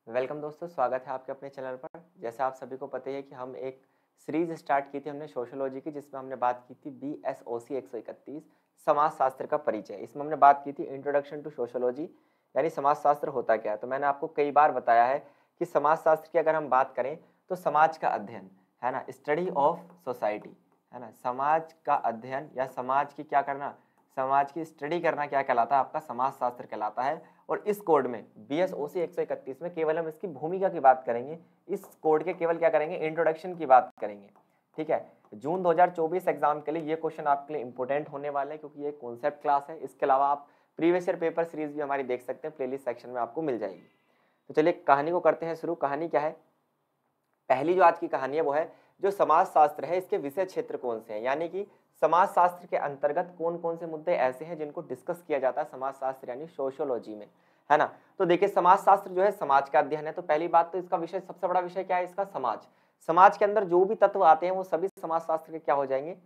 Welcome दोस्तों, स्वागत है आपके अपने चैनल पर। जैसे आप सभी को पता ही है कि हम एक सीरीज स्टार्ट की थी हमने सोशियोलॉजी की, जिसमें हमने बात की थी BSOC 131 समाजशास्त्र का परिचय। इसमें हमने बात की थी इंट्रोडक्शन टू सोशियोलॉजी, यानी समाजशास्त्र होता क्या है। तो मैंने आपको कई बार बताया है कि समाजशास्त्र की अगर हम बात करें तो समाज का अध्ययन है ना, स्टडी ऑफ सोसाइटी है ना, समाज का अध्ययन या समाज की क्या करना, समाज की स्टडी करना क्या कहलाता है, आपका समाजशास्त्र कहलाता है। और इस कोड में BSOC 131 में केवल हम इसकी भूमिका की बात करेंगे। इस कोड के केवल क्या करेंगे, इंट्रोडक्शन की बात करेंगे। ठीक है, जून 2024 एग्जाम के लिए ये क्वेश्चन आपके लिए इंपॉर्टेंट होने वाले हैं, क्योंकि ये कॉन्सेप्ट क्लास है। इसके अलावा आप प्रीवियस ईयर पेपर सीरीज भी हमारी देख सकते हैं, प्लेलिस्ट सेक्शन में आपको मिल जाएगी। तो चलिए कहानी को करते हैं शुरू। कहानी क्या है, पहली जो आज की कहानी है वो है जो समाजशास्त्र है इसके विषय क्षेत्र कौन से हैं, यानी कि समाजशास्त्र के अंतर्गत कौन कौन से मुद्दे ऐसे हैं जिनको डिस्कस किया जाता है समाजशास्त्र यानी सोशियोलॉजी में, है ना। तो देखिए समाजशास्त्र जो है समाज का अध्ययन है। तो पहली बात तो इसका विषय, सबसे बड़ा विषय क्या है इसका, समाज। समाज के अंदर जो भी तत्व आते हैं वो सभी समाजशास्त्र के क्या हो जाएंगे,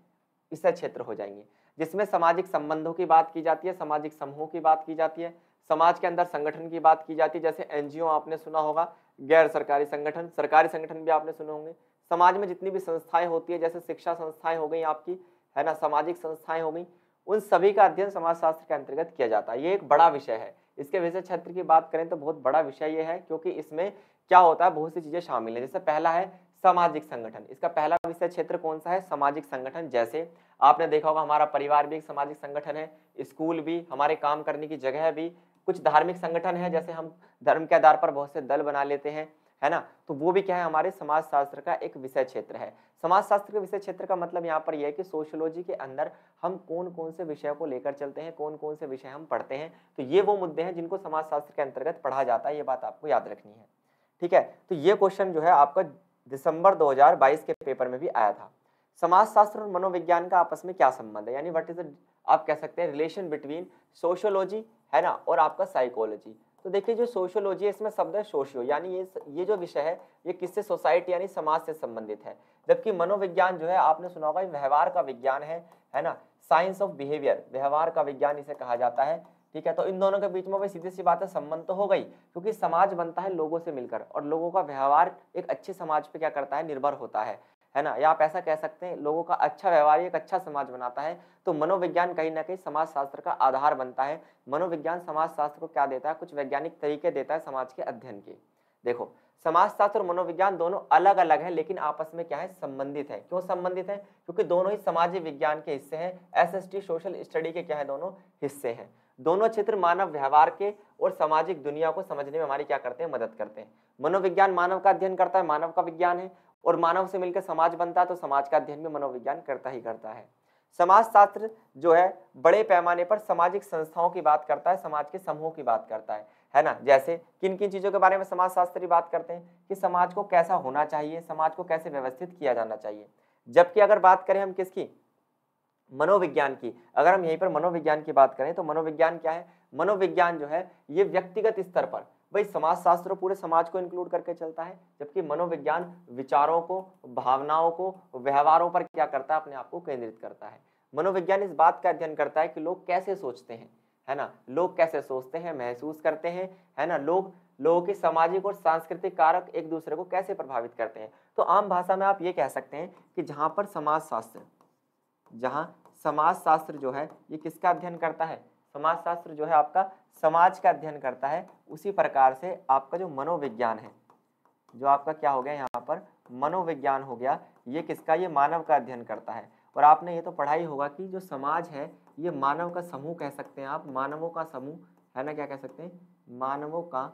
विषय क्षेत्र हो जाएंगे, जिसमें सामाजिक संबंधों की बात की जाती है, सामाजिक समूहों की बात की जाती है, समाज के अंदर संगठन की बात की जाती है, जैसे एनजीओ आपने सुना होगा, गैर सरकारी संगठन, सरकारी संगठन भी आपने सुने होंगे। समाज में जितनी भी संस्थाएं होती है, जैसे शिक्षा संस्थाएं हो गई आपकी, है ना, सामाजिक संस्थाएं हो गई, उन सभी का अध्ययन समाजशास्त्र के अंतर्गत किया जाता है। ये एक बड़ा विषय है। इसके विषय क्षेत्र की बात करें तो बहुत बड़ा विषय ये है, क्योंकि इसमें क्या होता है, बहुत सी चीजें शामिल है। जैसे पहला है सामाजिक संगठन, इसका पहला विषय क्षेत्र कौन सा है, सामाजिक संगठन। जैसे आपने देखा होगा हमारा परिवार भी एक सामाजिक संगठन है, स्कूल भी, हमारे काम करने की जगह भी, कुछ धार्मिक संगठन है, जैसे हम धर्म के आधार पर बहुत से दल बना लेते हैं, है ना। तो वो भी क्या है, हमारे समाजशास्त्र का एक विषय क्षेत्र है। समाजशास्त्र के विषय क्षेत्र का मतलब यहाँ पर यह है कि सोशियोलॉजी के अंदर हम कौन कौन से विषयों को लेकर चलते हैं, कौन कौन से विषय हम पढ़ते हैं। तो ये वो मुद्दे हैं जिनको समाजशास्त्र के अंतर्गत पढ़ा जाता है, ये बात आपको याद रखनी है। ठीक है, तो ये क्वेश्चन जो है आपका दिसंबर 2022 के पेपर में भी आया था। समाजशास्त्र और मनोविज्ञान का आपस में क्या संबंध है, यानी व्हाट इज द, आप कह सकते हैं रिलेशन बिटवीन सोशियोलॉजी, है ना, और आपका साइकोलॉजी। तो देखिए जो सोशियोलॉजी है इसमें शब्द है सोशियो, यानी ये जो विषय है ये किससे, सोसाइटी यानी समाज से संबंधित है। जबकि मनोविज्ञान जो है आपने सुना होगा व्यवहार का विज्ञान है ना, साइंस ऑफ बिहेवियर, व्यवहार का विज्ञान इसे कहा जाता है। ठीक है, तो इन दोनों के बीच में भाई सीधी सी बात है, संबंध तो हो गई, क्योंकि समाज बनता है लोगों से मिलकर, और लोगों का व्यवहार एक अच्छे समाज पे क्या करता है, निर्भर होता है ना। या आप ऐसा कह सकते हैं लोगों का अच्छा व्यवहार एक अच्छा समाज बनाता है। तो मनोविज्ञान कहीं ना कहीं समाजशास्त्र का आधार बनता है। मनोविज्ञान समाजशास्त्र को क्या देता है, कुछ वैज्ञानिक तरीके देता है समाज के अध्ययन के। देखो समाजशास्त्र और मनोविज्ञान दोनों अलग अलग हैं, लेकिन आपस में क्या है, संबंधित है। क्यों संबंधित है, क्योंकि दोनों ही समाजिक विज्ञान के हिस्से हैं। SST सोशल स्टडी के क्या है, दोनों हिस्से हैं। दोनों क्षेत्र मानव व्यवहार के और सामाजिक दुनिया को समझने में हमारी क्या करते हैं, मदद करते हैं। मनोविज्ञान मानव का अध्ययन करता है, मानव का विज्ञान है, और मानव से मिलकर समाज बनता है, तो समाज का अध्ययन भी मनोविज्ञान करता ही करता है। समाजशास्त्र जो है बड़े पैमाने पर सामाजिक संस्थाओं की बात करता है, समाज के समूहों की बात करता है ना। जैसे किन किन चीजों के बारे में समाजशास्त्री बात करते हैं, कि समाज को कैसा होना चाहिए, समाज को कैसे व्यवस्थित किया जाना चाहिए। जबकि अगर बात करें हम किसकी, मनोविज्ञान की, अगर हम यहीं पर मनोविज्ञान की बात करें तो मनोविज्ञान क्या है, मनोविज्ञान जो है ये व्यक्तिगत स्तर पर, भाई समाजशास्त्र पूरे समाज को इंक्लूड करके चलता है, जबकि मनोविज्ञान विचारों को, भावनाओं को, व्यवहारों पर क्या करता है, अपने आप को केंद्रित करता है। मनोविज्ञान इस बात का अध्ययन करता है कि लोग कैसे सोचते हैं, है ना, लोग कैसे सोचते हैं, महसूस करते हैं, है ना, लोगों के सामाजिक और सांस्कृतिक कारक एक दूसरे को कैसे प्रभावित करते हैं। तो आम भाषा में आप ये कह सकते हैं कि जहां पर समाजशास्त्र, जहां समाजशास्त्र जो है ये किसका अध्ययन करता है, समाजशास्त्र जो है आपका समाज का अध्ययन करता है, उसी प्रकार से आपका जो मनोविज्ञान है, जो आपका क्या हो गया यहाँ पर मनोविज्ञान हो गया, ये किसका, ये मानव का अध्ययन करता है। और आपने ये तो पढ़ा ही होगा कि जो समाज है ये मानव का समूह कह सकते हैं आप, मानवों का समूह, है ना, क्या कह सकते हैं, मानवों का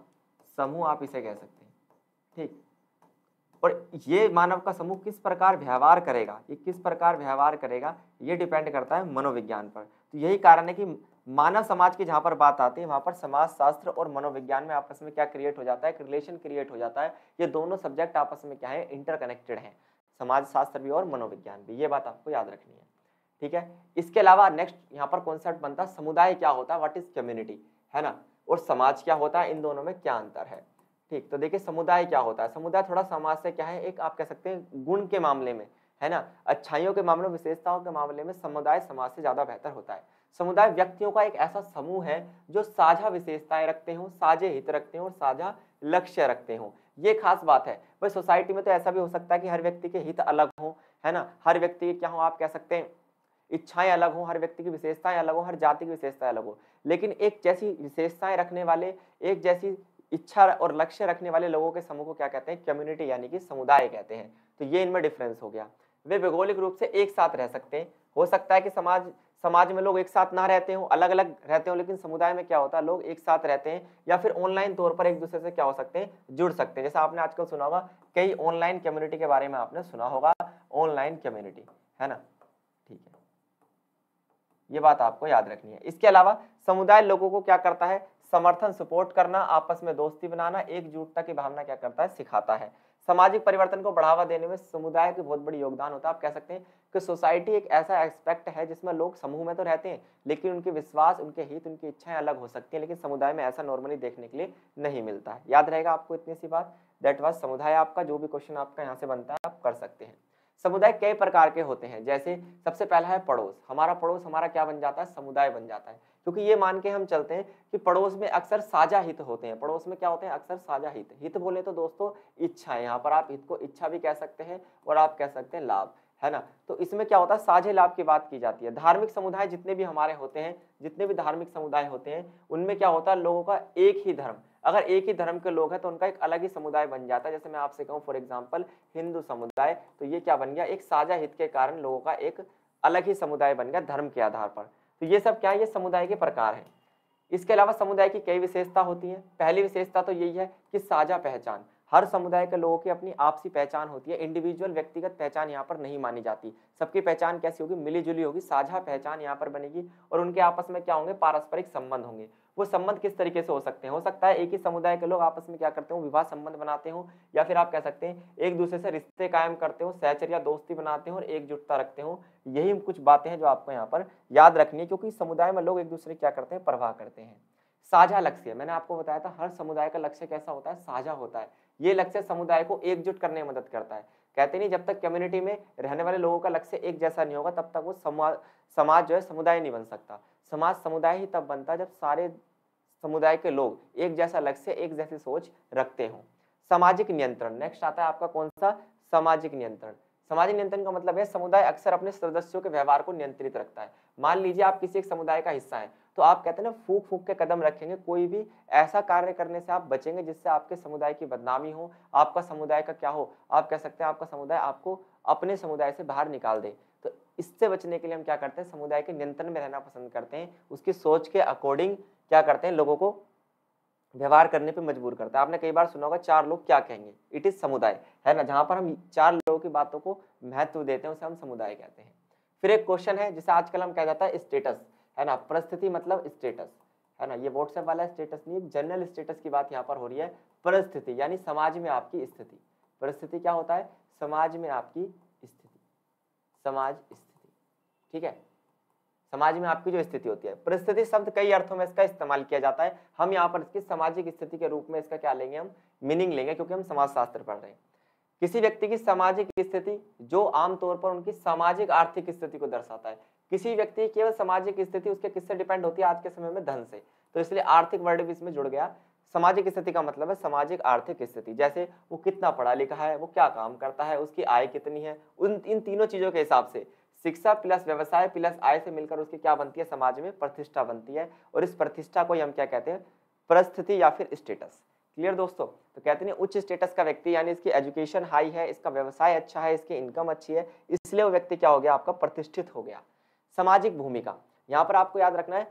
समूह आप इसे कह सकते हैं। ठीक, और ये मानव का समूह किस प्रकार व्यवहार करेगा, ये किस प्रकार व्यवहार करेगा, ये डिपेंड करता है मनोविज्ञान पर। तो यही कारण है कि मानव समाज की जहां पर बात आती है वहां पर समाजशास्त्र और मनोविज्ञान में आपस में क्या क्रिएट हो जाता है, एक रिलेशन क्रिएट हो जाता है। ये दोनों सब्जेक्ट आपस में क्या है, इंटरकनेक्टेड है, समाजशास्त्र भी और मनोविज्ञान भी, ये बात आपको याद रखनी है। ठीक है, इसके अलावा नेक्स्ट यहाँ पर कॉन्सेप्ट बनता है समुदाय क्या होता है, व्हाट इज कम्युनिटी, है ना, और समाज क्या होता है, इन दोनों में क्या अंतर है। ठीक, तो देखिए समुदाय क्या होता है, समुदाय थोड़ा समाज से क्या है, एक आप कह सकते हैं गुण के मामले में, है ना, अच्छाइयों के मामले में, विशेषताओं के मामले में समुदाय समाज से ज्यादा बेहतर होता है। समुदाय व्यक्तियों का एक ऐसा समूह है जो साझा विशेषताएं रखते हो, साझे हित रखते हो और साझा लक्ष्य रखते हो। ये खास बात है। भाई सोसाइटी में तो ऐसा भी हो सकता है कि हर व्यक्ति के हित अलग हो, है ना, हर व्यक्ति के क्या हो, आप कह सकते हैं इच्छाएं अलग हो, हर व्यक्ति की विशेषताएं अलग हो, हर जाति की विशेषताएं अलग हो, लेकिन एक जैसी विशेषताएं रखने वाले, एक जैसी इच्छा और लक्ष्य रखने वाले लोगों के समूह को क्या कहते हैं, कम्युनिटी यानी कि समुदाय कहते हैं। तो ये इनमें डिफरेंस हो गया। वे भौगोलिक रूप से एक साथ रह सकते हैं। हो सकता है कि समाज में लोग एक साथ ना रहते हो, अलग अलग रहते हो, लेकिन समुदाय में क्या होता है, लोग एक साथ रहते हैं या फिर ऑनलाइन तौर पर एक दूसरे से क्या हो सकते हैं, जुड़ सकते हैं। जैसा आपने आजकल सुना होगा, कई ऑनलाइन कम्युनिटी के बारे में आपने सुना होगा, ऑनलाइन कम्युनिटी, है ना। ठीक है, ये बात आपको याद रखनी है। इसके अलावा समुदाय लोगों को क्या करता है, समर्थन, सपोर्ट करना, आपस में दोस्ती बनाना, एकजुटता की भावना क्या करता है, सिखाता है। सामाजिक परिवर्तन को बढ़ावा देने में समुदाय का बहुत बड़ी योगदान होता है। आप कह सकते हैं कि सोसाइटी एक ऐसा एस्पेक्ट है जिसमें लोग समूह में तो रहते हैं, लेकिन उनके विश्वास, उनके हित, उनकी इच्छाएं अलग हो सकती हैं, लेकिन समुदाय में ऐसा नॉर्मली देखने के लिए नहीं मिलता है। याद रहेगा आपको इतनी सी बात। दैट वाज समुदाय। आपका जो भी क्वेश्चन आपका यहाँ से बनता है आप कर सकते हैं। समुदाय कई प्रकार के होते हैं। जैसे सबसे पहला है पड़ोस। हमारा पड़ोस हमारा क्या बन जाता है, समुदाय बन जाता है, क्योंकि ये मान के हम चलते हैं कि पड़ोस में अक्सर साझा हित होते हैं। पड़ोस में क्या होते हैं, अक्सर साझा हित। हित बोले तो दोस्तों इच्छा है, यहाँ पर आप हित को इच्छा भी कह सकते हैं और आप कह सकते हैं लाभ, है ना। तो इसमें क्या होता है, साझे लाभ की बात की जाती है। धार्मिक समुदाय जितने भी हमारे होते हैं, जितने भी धार्मिक समुदाय होते हैं, उनमें क्या होता है, लोगों का एक ही धर्म, अगर एक ही धर्म के लोग हैं तो उनका एक अलग ही समुदाय बन जाता है। जैसे मैं आपसे कहूँ फॉर एग्जांपल हिंदू समुदाय, तो ये क्या बन गया, एक साझा हित के कारण लोगों का एक अलग ही समुदाय बन गया धर्म के आधार पर। तो ये सब क्या है, ये समुदाय के प्रकार हैं। इसके अलावा समुदाय की कई विशेषता होती हैं। पहली विशेषता तो यही है कि साझा पहचान। हर समुदाय के लोगों की अपनी आपसी पहचान होती है। इंडिविजुअल व्यक्तिगत पहचान यहाँ पर नहीं मानी जाती। सबकी पहचान कैसी होगी, मिलीजुली होगी, साझा पहचान यहाँ पर बनेगी और उनके आपस में क्या होंगे, पारस्परिक संबंध होंगे। वो संबंध किस तरीके से हो सकते हैं, हो सकता है एक ही समुदाय के लोग आपस में क्या करते हो, विवाह संबंध बनाते हो, या फिर आप कह सकते हैं एक दूसरे से रिश्ते कायम करते हो, सहचर्या या दोस्ती बनाते हो और एकजुटता रखते हो। यही कुछ बातें हैं जो आपको यहाँ पर याद रखनी है, क्योंकि समुदाय में लोग एक दूसरे क्या करते हैं, परवाह करते हैं। साझा लक्ष्य, मैंने आपको बताया था हर समुदाय का लक्ष्य कैसा होता है, साझा होता है। ये लक्ष्य समुदाय को एकजुट करने में मदद करता है। कहते नहीं जब तक कम्युनिटी में रहने वाले लोगों का लक्ष्य एक जैसा नहीं होगा तब तक वो समाज जो है समुदाय नहीं बन सकता। समाज समुदाय ही तब बनता है जब सारे समुदाय के लोग एक जैसा लक्ष्य, एक जैसी सोच रखते हो। सामाजिक नियंत्रण, नेक्स्ट आता है आपका कौन सा, सामाजिक नियंत्रण। सामाजिक नियंत्रण का मतलब है समुदाय अक्सर अपने सदस्यों के व्यवहार को नियंत्रित रखता है। मान लीजिए आप किसी एक समुदाय का हिस्सा है, तो आप कहते हैं ना फूक फूक के कदम रखेंगे, कोई भी ऐसा कार्य करने से आप बचेंगे जिससे आपके समुदाय की बदनामी हो, आपका समुदाय का क्या हो, आप कह सकते हैं आपका समुदाय आपको अपने समुदाय से बाहर निकाल दे। तो इससे बचने के लिए हम क्या करते हैं, समुदाय के नियंत्रण में रहना पसंद करते हैं। उसकी सोच के अकॉर्डिंग क्या करते हैं, लोगों को व्यवहार करने पे मजबूर करता है। आपने कई बार सुना होगा चार लोग क्या कहेंगे, इट इज समुदाय, है ना। जहां पर हम चार लोगों की बातों को महत्व देते हैं उसे हम समुदाय कहते हैं। फिर एक क्वेश्चन है जिसे आजकल हम कहा जाता है स्टेटस, है ना। परिस्थिति मतलब स्टेटस, है ना। ये व्हाट्सएप वाला स्टेटस नहीं, जनरल स्टेटस की बात यहाँ पर हो रही है। परिस्थिति यानी समाज में आपकी स्थिति। परिस्थिति क्या होता है, समाज में आपकी स्थिति, समाज स्थिति, ठीक है। समाज में आपकी जो स्थिति होती है। परिस्थिति शब्द कई अर्थों में इसका इस्तेमाल किया जाता है। हम यहाँ पर इसकी सामाजिक स्थिति के रूप में इसका क्या लेंगे, हम मीनिंग लेंगे, क्योंकि हम समाजशास्त्र पढ़ रहे हैं। किसी व्यक्ति की सामाजिक स्थिति जो आमतौर पर उनकी सामाजिक आर्थिक स्थिति को दर्शाता है। किसी व्यक्ति की केवल सामाजिक स्थिति उसके किससे डिपेंड होती है, आज के समय में धन से, तो इसलिए आर्थिक वर्ड भी इसमें जुड़ गया। सामाजिक स्थिति का मतलब है सामाजिक आर्थिक स्थिति, जैसे वो कितना पढ़ा लिखा है, वो क्या काम करता है, उसकी आय कितनी है, इन तीनों चीजों के हिसाब से शिक्षा प्लस व्यवसाय प्लस आय से मिलकर उसकी क्या बनती है, समाज में प्रतिष्ठा बनती है। और इस प्रतिष्ठा को हम क्या कहते हैं, परिस्थिति या फिर स्टेटस। क्लियर दोस्तों। तो कहते हैं उच्च स्टेटस का व्यक्ति यानी इसकी एजुकेशन हाई है, इसका व्यवसाय अच्छा है, इसकी इनकम अच्छी है, इसलिए वो व्यक्ति क्या हो गया, आपका प्रतिष्ठित हो गया। सामाजिक भूमिका, यहाँ पर आपको याद रखना है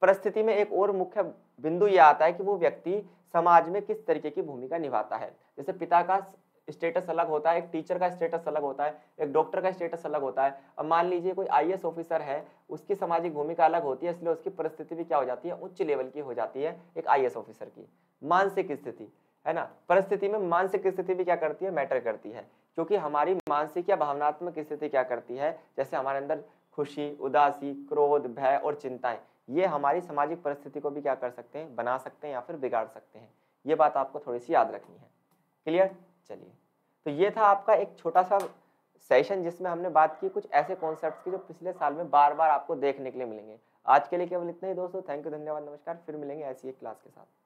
परिस्थिति में एक और मुख्य बिंदु ये आता है कि वो व्यक्ति समाज में किस तरीके की भूमिका निभाता है। जैसे पिता का स्टेटस अलग होता है, एक टीचर का स्टेटस अलग होता है, एक डॉक्टर का स्टेटस अलग होता है। अब मान लीजिए कोई आईएएस ऑफिसर है, उसकी सामाजिक भूमिका अलग होती है, इसलिए उसकी परिस्थिति भी क्या हो जाती है, उच्च लेवल की हो जाती है एक आईएएस ऑफिसर की। मानसिक स्थिति, है ना, परिस्थिति में मानसिक स्थिति भी क्या करती है, मैटर करती है, क्योंकि हमारी मानसिक या भावनात्मक स्थिति क्या करती है, जैसे हमारे अंदर खुशी, उदासी, क्रोध, भय और चिंताएं, ये हमारी सामाजिक परिस्थिति को भी क्या कर सकते हैं, बना सकते हैं या फिर बिगाड़ सकते हैं। ये बात आपको थोड़ी सी याद रखनी है। क्लियर। चलिए, तो ये था आपका एक छोटा सा सेशन जिसमें हमने बात की कुछ ऐसे कॉन्सेप्ट्स की जो पिछले साल में बार-बार आपको देखने के लिए मिलेंगे। आज के लिए केवल इतना ही दोस्तों, थैंक यू, धन्यवाद, नमस्कार। फिर मिलेंगे ऐसी एक क्लास के साथ।